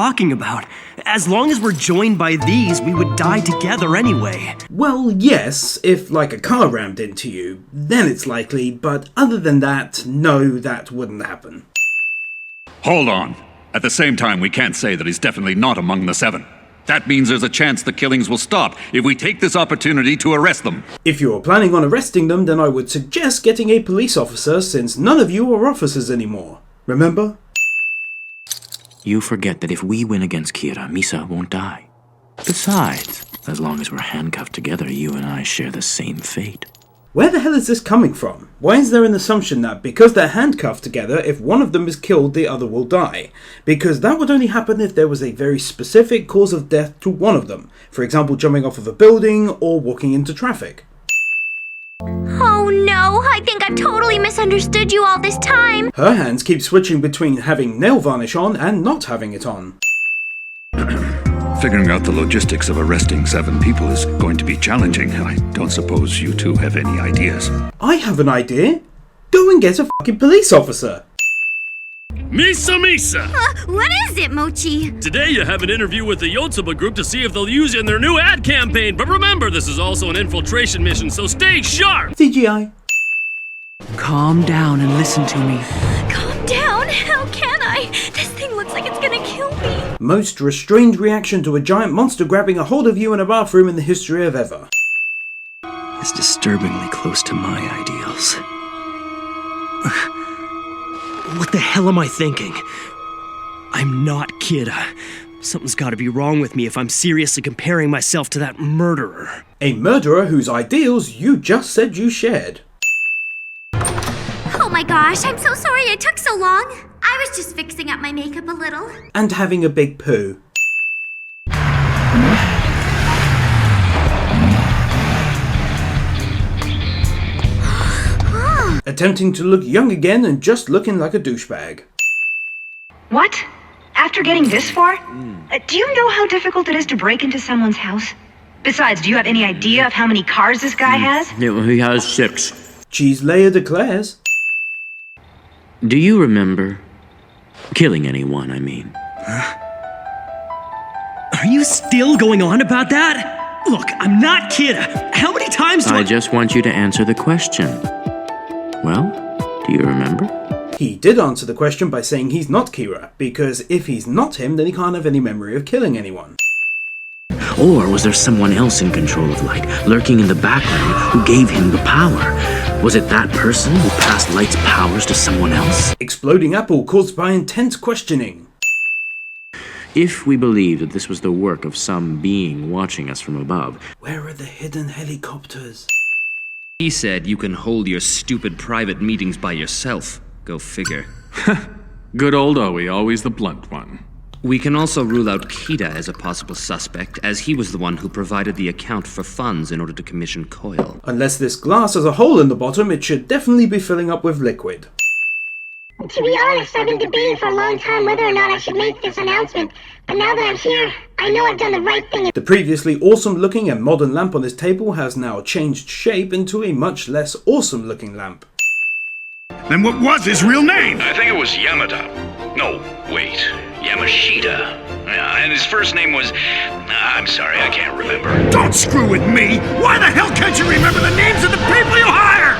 talking about? As long as we're joined by these, we would die together anyway. Well, yes, if like a car rammed into you, then it's likely, but other than that, no, that wouldn't happen. Hold on. At the same time, we can't say that he's definitely not among the seven. That means there's a chance the killings will stop if we take this opportunity to arrest them. If you're planning on arresting them, then I would suggest getting a police officer, since none of you are officers anymore. Remember? You forget that if we win against Kira, Misa won't die. Besides, as long as we're handcuffed together, you and I share the same fate. Where the hell is this coming from? Why is there an assumption that because they're handcuffed together, if one of them is killed, the other will die? Because that would only happen if there was a very specific cause of death to one of them. For example, jumping off of a building or walking into traffic. Oh no, I think I've totally misunderstood you all this time. Her hands keep switching between having nail varnish on and not having it on. Figuring out the logistics of arresting 7 people is going to be challenging. I don't suppose you two have any ideas. I have an idea. Go and get a fucking police officer. Misa! What is it, Mochi? Today you have an interview with the Yotsuba group to see if they'll use you in their new ad campaign. But remember, this is also an infiltration mission, so stay sharp! CGI. Calm down and listen to me. Calm down. How can I? This thing looks like it's gonna kill me. Most restrained reaction to a giant monster grabbing a hold of you in a bathroom in the history of ever. It's disturbingly close to my ideals. What the hell am I thinking? I'm not Kira. Something's gotta be wrong with me if I'm seriously comparing myself to that murderer. A murderer whose ideals you just said you shared. Oh my gosh, I'm so sorry it took so long. I was just fixing up my makeup a little. And having a big poo. Attempting to look young again and just looking like a douchebag. What? After getting this far? Do you know how difficult it is to break into someone's house? Besides, do you have any idea of how many cars this guy has? He has 6. Cheese Layer declares. Do you remember killing anyone, I mean? Are you still going on about that? Look, I'm not Kira. How many times do I just want you to answer the question. Well, do you remember? He did answer the question by saying he's not Kira, because if he's not him, then he can't have any memory of killing anyone. Or was there someone else in control of Light, lurking in the background, who gave him the power? Was it that person who passed Light's powers to someone else? Exploding apple caused by intense questioning. If we believe that this was the work of some being watching us from above, Where are the hidden helicopters? He said you can hold your stupid private meetings by yourself. Go figure. Good old Owie, always the blunt one. We can also rule out Kita as a possible suspect, as he was the one who provided the account for funds in order to commission Coil. Unless this glass has a hole in the bottom, it should definitely be filling up with liquid. To be honest, I've been debating for a long time whether or not I should make this announcement, but now that I'm here, I know I've done the right thing. The previously awesome looking and modern lamp on this table has now changed shape into a much less awesome looking lamp. Then what was his real name? I think it was Yamada. No, wait, Yamashita. And his first name was... I'm sorry, I can't remember. Don't screw with me! Why the hell can't you remember the names of the people you hire?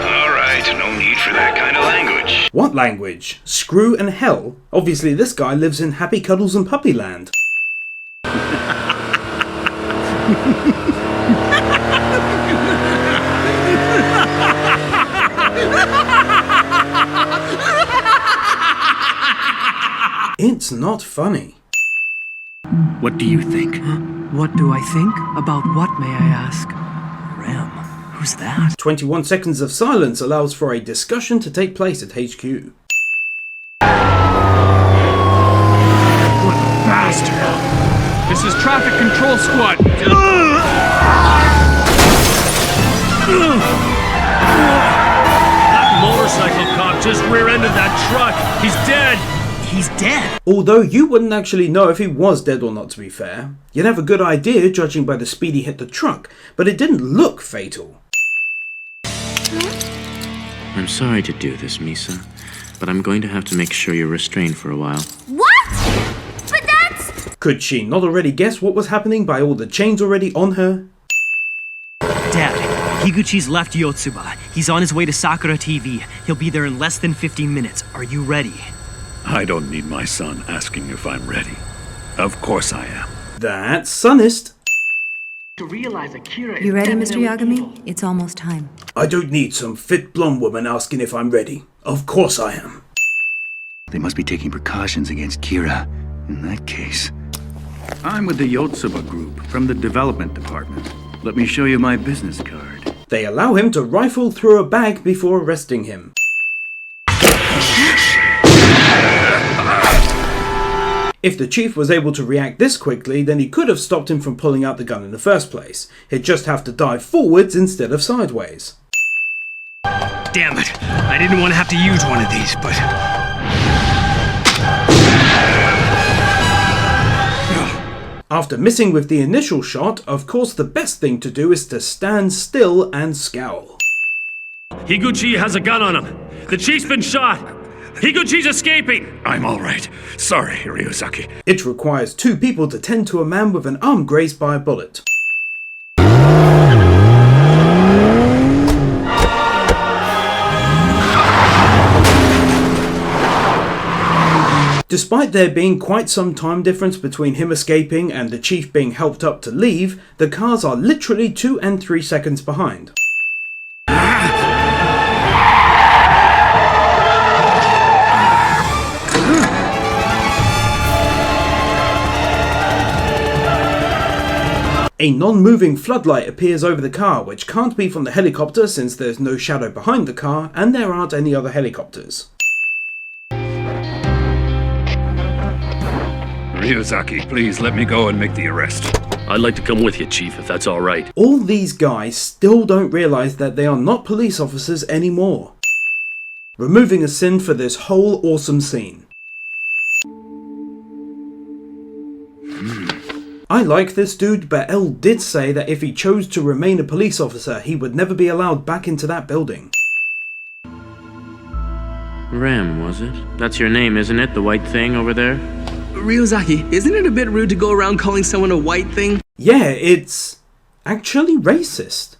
Alright, no need for that kind of language. What language? Screw and hell? Obviously this guy lives in Happy Cuddles and Puppy Land. It's not funny. What do you think? What do I think? About what, may I ask? Rem, who's that? 21 seconds of silence allows for a discussion to take place at HQ. What a bastard! This is Traffic Control Squad! That motorcycle cop just rear-ended that truck. He's dead. He's dead. Although you wouldn't actually know if he was dead or not, to be fair. You'd have a good idea judging by the speed he hit the truck, but it didn't look fatal. I'm sorry to do this, Misa, but I'm going to have to make sure you're restrained for a while. What? Could she not already guess what was happening by all the chains already on her? Dad, Higuchi's left Yotsuba. He's on his way to Sakura TV. He'll be there in less than 15 minutes. Are you ready? I don't need my son asking if I'm ready. Of course I am. That's Sonist. You ready, Mr. Yagami? It's almost time. I don't need some fit blonde woman asking if I'm ready. Of course I am. They must be taking precautions against Kira. In that case... I'm with the Yotsuba group from the development department. Let me show you my business card. They allow him to rifle through a bag before arresting him. If the chief was able to react this quickly, then he could have stopped him from pulling out the gun in the first place. He'd just have to dive forwards instead of sideways. Damn it. I didn't want to have to use one of these, but... After missing with the initial shot, of course the best thing to do is to stand still and scowl. Higuchi has a gun on him. The chief's been shot. Higuchi's escaping. I'm all right. Sorry, Ryuzaki. It requires 2 people to tend to a man with an arm grazed by a bullet. Despite there being quite some time difference between him escaping and the chief being helped up to leave, the cars are literally 2 and 3 seconds behind. A non-moving floodlight appears over the car, which can't be from the helicopter since there's no shadow behind the car and there aren't any other helicopters. Ryuzaki, please let me go and make the arrest. I'd like to come with you, Chief, if that's all right. All these guys still don't realize that they are not police officers anymore. Removing a sin for this whole awesome scene. I like this dude, but L did say that if he chose to remain a police officer, he would never be allowed back into that building. Ram, was it? That's your name, isn't it? The white thing over there? Ryuzaki, isn't it a bit rude to go around calling someone a white thing? Yeah, it's actually racist.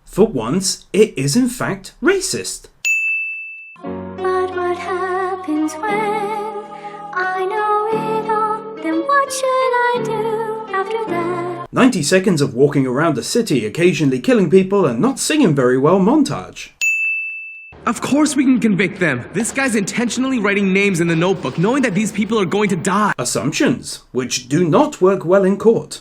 For once, it is in fact racist. But what happens when I know it all? Then what should I do after that? 90 seconds of walking around the city, occasionally killing people and not singing very well montage. Of course we can convict them. This guy's intentionally writing names in the notebook, knowing that these people are going to die. Assumptions, which do not work well in court.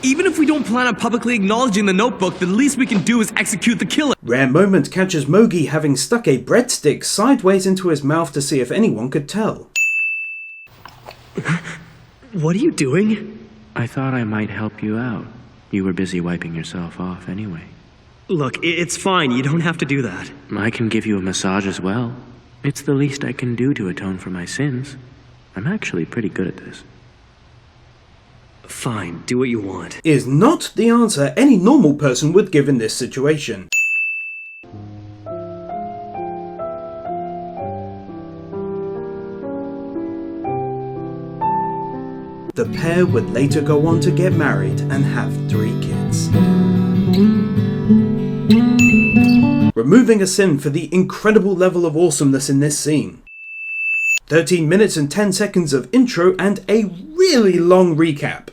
Even if we don't plan on publicly acknowledging the notebook, the least we can do is execute the killer. Rare moment catches Mogi having stuck a breadstick sideways into his mouth to see if anyone could tell. What are you doing? I thought I might help you out. You were busy wiping yourself off anyway. Look, it's fine. You don't have to do that. I can give you a massage as well. It's the least I can do to atone for my sins. I'm actually pretty good at this. Fine, do what you want. Is not the answer any normal person would give in this situation. The pair would later go on to get married and have 3 kids. Removing a sin for the incredible level of awesomeness in this scene. 13 minutes and 10 seconds of intro and a really long recap.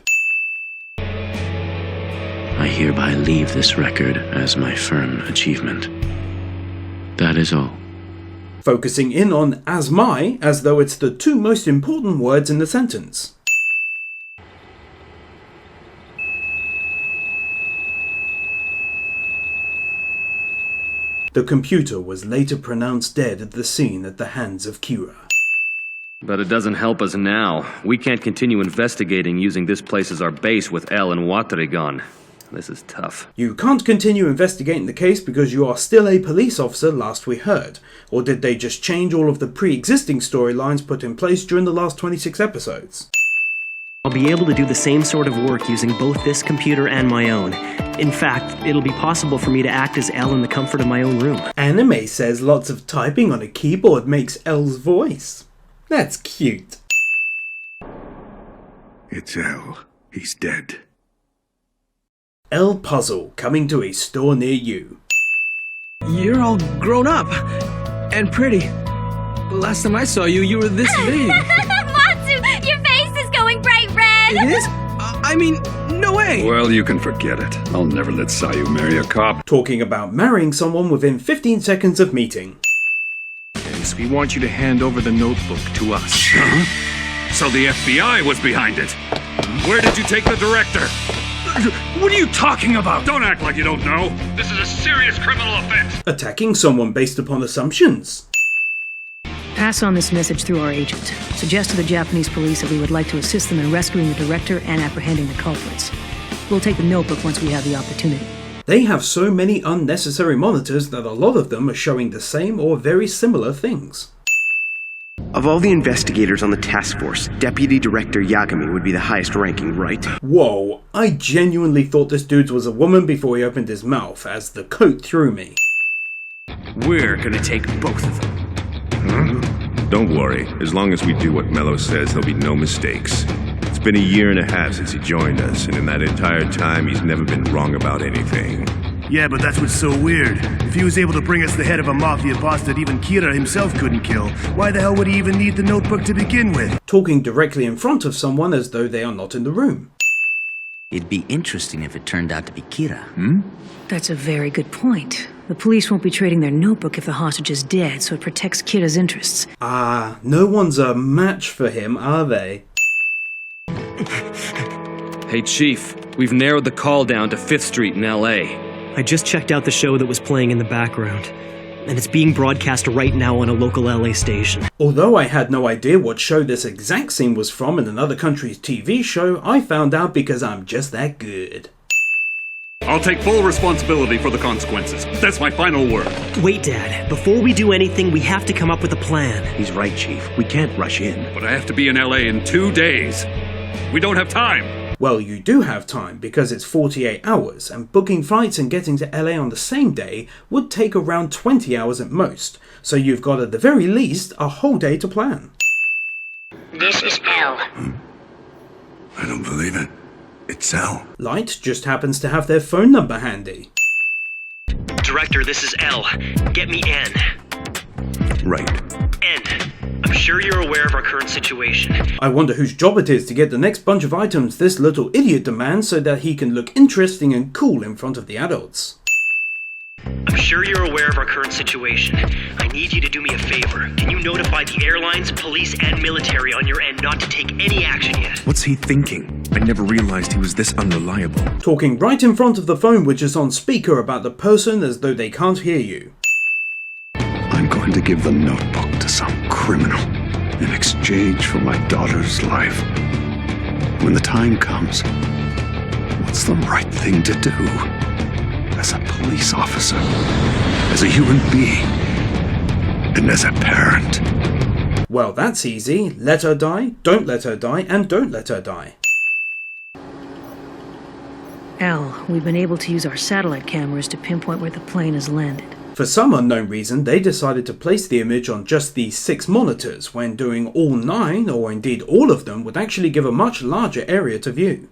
I hereby leave this record as my firm achievement. That is all. Focusing in on as my, as though it's the 2 most important words in the sentence. The computer was later pronounced dead at the scene at the hands of Kira. But it doesn't help us now. We can't continue investigating using this place as our base with L and Watari gone. This is tough. You can't continue investigating the case because you are still a police officer last we heard. Or did they just change all of the pre-existing storylines put in place during the last 26 episodes? I'll be able to do the same sort of work using both this computer and my own. In fact, it'll be possible for me to act as L in the comfort of my own room. Anime says lots of typing on a keyboard makes L's voice. That's cute. It's L. He's dead. L puzzle coming to a store near you. You're all grown up and pretty. Last time I saw you, you were this big. Matsu, your face is going bright red! It is? I mean, no way! Well, you can forget it. I'll never let Sayu marry a cop. Talking about marrying someone within 15 seconds of meeting. Yes, we want you to hand over the notebook to us. Huh? So the FBI was behind it. Where did you take the director? What are you talking about? Don't act like you don't know. This is a serious criminal offense. Attacking someone based upon assumptions. Pass on this message through our agent. Suggest to the Japanese police that we would like to assist them in rescuing the director and apprehending the culprits. We'll take the notebook once we have the opportunity. They have so many unnecessary monitors that a lot of them are showing the same or very similar things. Of all the investigators on the task force, Deputy Director Yagami would be the highest ranking, right? Whoa, I genuinely thought this dude was a woman before he opened his mouth, as the coat threw me. We're gonna take both of them. Don't worry. As long as we do what Mello says, there'll be no mistakes. It's been a year and a half since he joined us, and in that entire time, he's never been wrong about anything. Yeah, but that's what's so weird. If he was able to bring us the head of a mafia boss that even Kira himself couldn't kill, why the hell would he even need the notebook to begin with? Talking directly in front of someone as though they are not in the room. It'd be interesting if it turned out to be Kira. That's a very good point. The police won't be trading their notebook if the hostage is dead, so it protects Kira's interests. Ah, no one's a match for him, are they? Hey, Chief. We've narrowed the call down to 5th Street in L.A. I just checked out the show that was playing in the background, and it's being broadcast right now on a local LA station. Although I had no idea what show this exact scene was from in another country's TV show, I found out because I'm just that good. I'll take full responsibility for the consequences. That's my final word. Wait, Dad. Before we do anything, we have to come up with a plan. He's right, Chief. We can't rush in. But I have to be in LA in 2 days. We don't have time. Well, you do have time because it's 48 hours, and booking flights and getting to LA on the same day would take around 20 hours at most, so you've got at the very least a whole day to plan. This is L. I don't believe it. It's L. Light just happens to have their phone number handy. Director, this is L. Get me N. Right. N. I'm sure you're aware of our current situation. I wonder whose job it is to get the next bunch of items this little idiot demands so that he can look interesting and cool in front of the adults. I'm sure you're aware of our current situation. I need you to do me a favor. Can you notify the airlines, police, and military on your end not to take any action yet? What's he thinking? I never realized he was this unreliable. Talking right in front of the phone which is on speaker about the person as though they can't hear you. I'm going to give the notebook to some criminal in exchange for my daughter's life. When the time comes, what's the right thing to do? As a police officer, as a human being, and as a parent. Well, that's easy. Let her die, don't let her die, and don't let her die. Al, we've been able to use our satellite cameras to pinpoint where the plane has landed. For some unknown reason, they decided to place the image on just the 6 monitors, when doing all 9, or indeed all of them, would actually give a much larger area to view.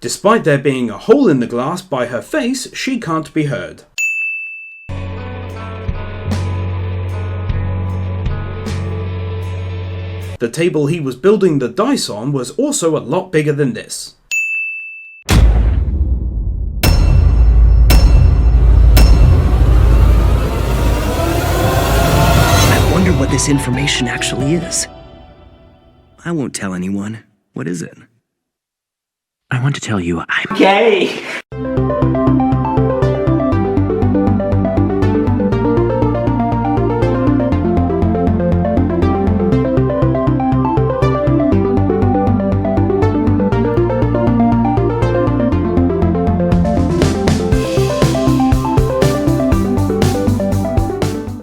Despite there being a hole in the glass by her face, she can't be heard. The table he was building the dice on was also a lot bigger than this. I wonder what this information actually is. I won't tell anyone. What is it? I want to tell you I'm gay!